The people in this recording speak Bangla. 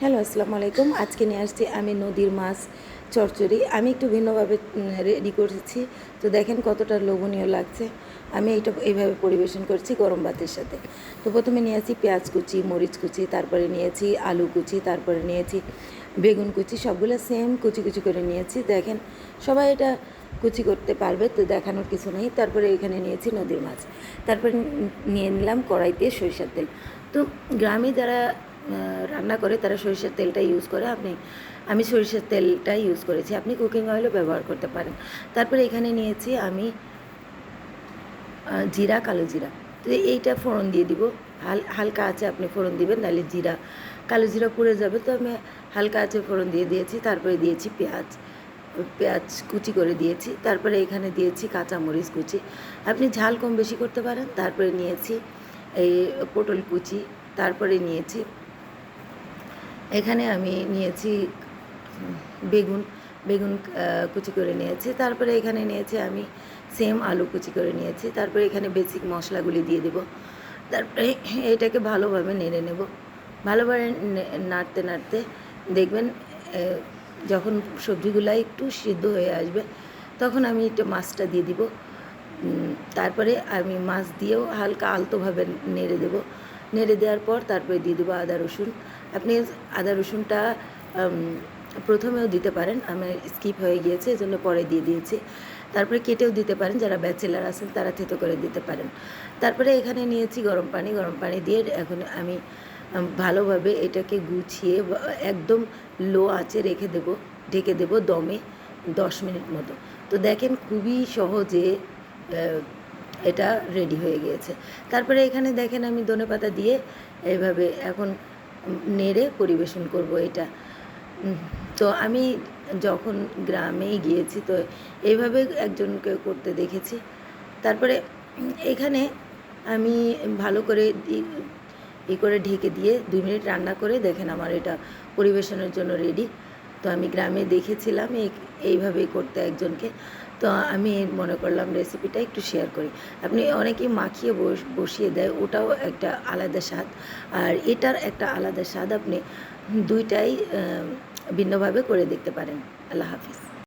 হ্যালো, আসসালামু আলাইকুম। আজকে নিয়ে আসছি আমি নদীর মাছ চচ্চড়ি। আমি একটু ভিন্নভাবে রেডি করেছি। তো দেখেন কতটা লোভনীয় লাগছে। আমি এইভাবে পরিবেশন করছি গরম ভাতের সাথে। তো প্রথমে নিয়েছি পেঁয়াজ কুচি, মরিচ কুচি, তারপরে নিয়েছি আলু কুচি, তারপরে নিয়েছি বেগুন কুচি, সবগুলো সেম কুচি কুচি করে নিয়েছি। দেখেন সবাই এটা কুচি করতে পারবে, তো দেখানোর কিছু নেই। তারপরে এখানে নিয়েছি নদীর মাছ। তারপরে নিয়ে নিলাম কড়াইতে সরিষার তেল। তো গ্রামে যারা রান্না করে তারা সরিষার তেলটা ইউজ করে। আমি সরিষার তেলটাই ইউজ করেছি, আপনি কুকিং অয়েলও ব্যবহার করতে পারেন। তারপরে এখানে নিয়েছি আমি জিরা, কালো জিরা। তো এইটা ফোড়ন দিয়ে দিব। হালকা আঁচে আপনি ফোড়ন দিবেন, নাহলে জিরা কালো জিরা পুড়ে যাবে। তো আমি হালকা আঁচে ফোড়ন দিয়ে দিয়েছি। তারপরে দিয়েছি পেঁয়াজ কুচি করে দিয়েছি। তারপরে এখানে দিয়েছি কাঁচামরিচ কুচি, আপনি ঝাল কম বেশি করতে পারেন। তারপরে নিয়েছি এই পটল কুচি। তারপরে নিয়েছি এখানে আমি নিয়েছি বেগুন বেগুন কুচি করে নিয়েছি। তারপরে এখানে নিয়েছি আমি সেম আলু কুচি করে নিয়েছি। তারপরে এখানে বেসিক মশলাগুলি দিয়ে দেব। তারপরে এটাকে ভালোভাবে নেড়ে নেব। ভালোভাবে নাড়তে নাড়তে দেখবেন যখন সবজিগুলো একটু সিদ্ধ হয়ে আসবে, তখন আমি একটু মাছটা দিয়ে দিব। তারপরে আমি মাছ দিয়েও হালকা আলতোভাবে নেড়ে দেব। নেড়ে দেওয়ার পর তারপরে দিয়ে দেবো আদা রসুন। আপনি আদা রসুনটা প্রথমেও দিতে পারেন, আমার স্কিপ হয়ে গিয়েছে, এজন্য পরে দিয়ে দিয়েছি। তারপরে কেটেও দিতে পারেন, যারা ব্যাচেলার আছেন তারা থেতো করে দিতে পারেন। তারপরে এখানে নিয়েছি গরম পানি দিয়ে এখন আমি ভালোভাবে এটাকে গুছিয়ে একদম লো আঁচে ঢেকে দেব দমে 10 মিনিট মতো। তো দেখেন খুবই সহজে এটা রেডি হয়ে গিয়েছে। তারপরে এখানে দেখেন আমি ধনেপাতা দিয়ে এইভাবে এখন নেড়ে পরিবেশন করব এটা। তো আমি যখন গ্রামেই গিয়েছি, তো এইভাবে একজনকে করতে দেখেছি। তারপরে এখানে আমি ভালো করে করে ঢেকে দিয়ে 2 মিনিট রান্না করে দেখেন আমার এটা পরিবেশনের জন্য রেডি। তো আমি গ্রামে দেখেছিলাম এইভাবেই করতে একজনকে। তো আমি মনে করলাম রেসিপিটা একটু শেয়ার করি। আপনি অনেকেই মাখিয়ে বসিয়ে দেয়, ওটাও একটা আলাদা স্বাদ। আর এটার একটা আলাদা স্বাদ, আপনি দুইটাই ভিন্নভাবে করে দেখতে পারেন। আল্লাহ হাফিজ।